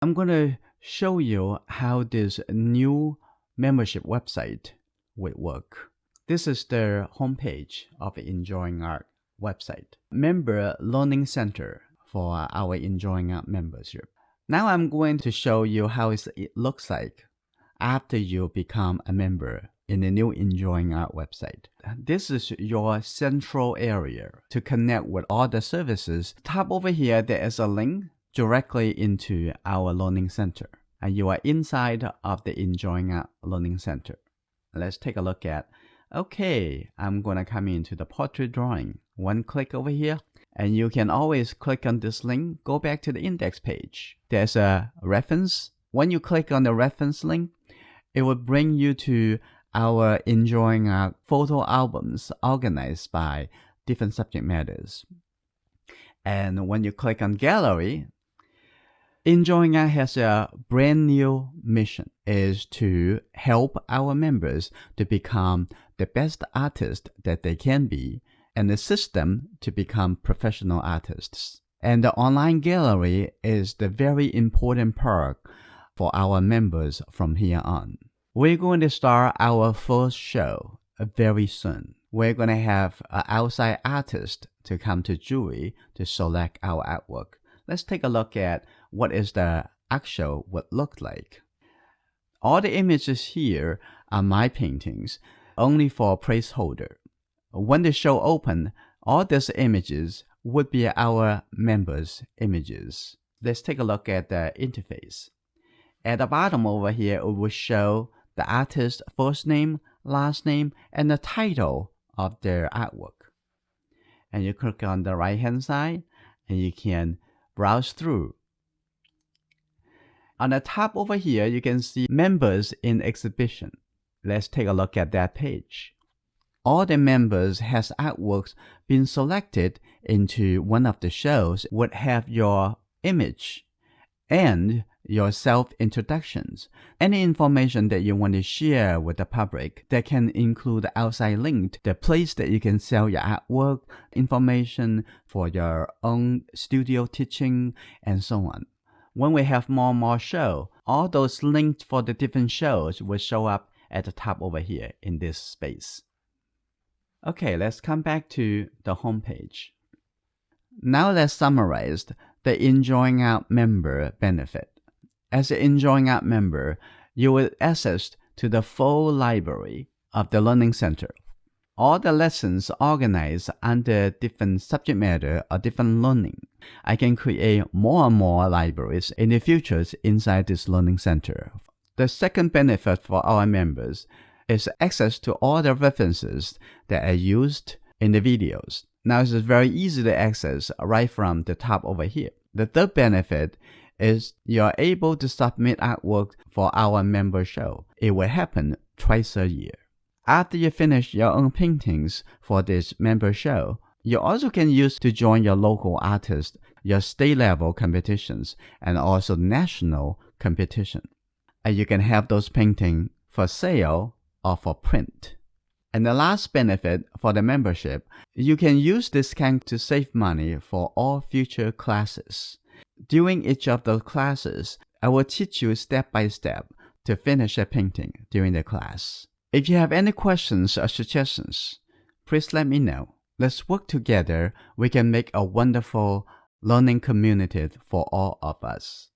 I'm going to show you how this new membership website will work. This is the homepage of the EnjoyingArt website. Member Learning Center for our EnjoyingArt membership. Now I'm going to show you how it looks like after you become a member in the new EnjoyingArt website. This is your central area to connect with all the services. Top over here, there is a link directly into our learning center, and you are inside of the EnjoyingArt learning center. Let's take a look at, okay, I'm gonna come into the portrait drawing. One click over here, and you can always click on this link, go back to the index page. There's a reference. When you click on the reference link, it will bring you to our EnjoyingArt photo albums organized by different subject matters. And when you click on gallery, EnjoyingArt has a brand new mission, is to help our members to become the best artists that they can be and assist them to become professional artists. And the online gallery is the very important part for our members from here on. We're going to start our first show very soon. We're going to have an outside artist to come to jury to select our artwork. Let's take a look at what is the actual would look like. All the images here are my paintings, only for a placeholder. When the show opens, all these images would be our members' images. Let's take a look at the interface. At the bottom over here, it will show the artist's first name, last name, and the title of their artwork. And you click on the right hand side, and you can browse through. On the top over here, you can see members in exhibition. Let's take a look at that page. All the members has artworks been selected into one of the shows would have your image and your self-introductions. Any information that you want to share with the public that can include the outside link, the place that you can sell your artwork, information for your own studio teaching, and so on. When we have more and more shows, all those links for the different shows will show up at the top over here in this space. Okay, let's come back to the home page. Now let's summarize the EnjoyingArt member benefit. As an EnjoyingArt member, you will access to the full library of the Learning Center. All the lessons organized under different subject matter or different learning. I can create more and more libraries in the future inside this Learning Center. The second benefit for our members is access to all the references that are used in the videos. Now it's very easy to access right from the top over here. The third benefit is you're able to submit artwork for our member show. It will happen twice a year. After you finish your own paintings for this member show, you also can use to join your local artists, your state level competitions, and also national competition. And you can have those paintings for sale or for print. And the last benefit for the membership, you can use this discount to save money for all future classes. During each of those classes, I will teach you step by step to finish a painting during the class. If you have any questions or suggestions, please let me know. Let's work together. We can make a wonderful learning community for all of us.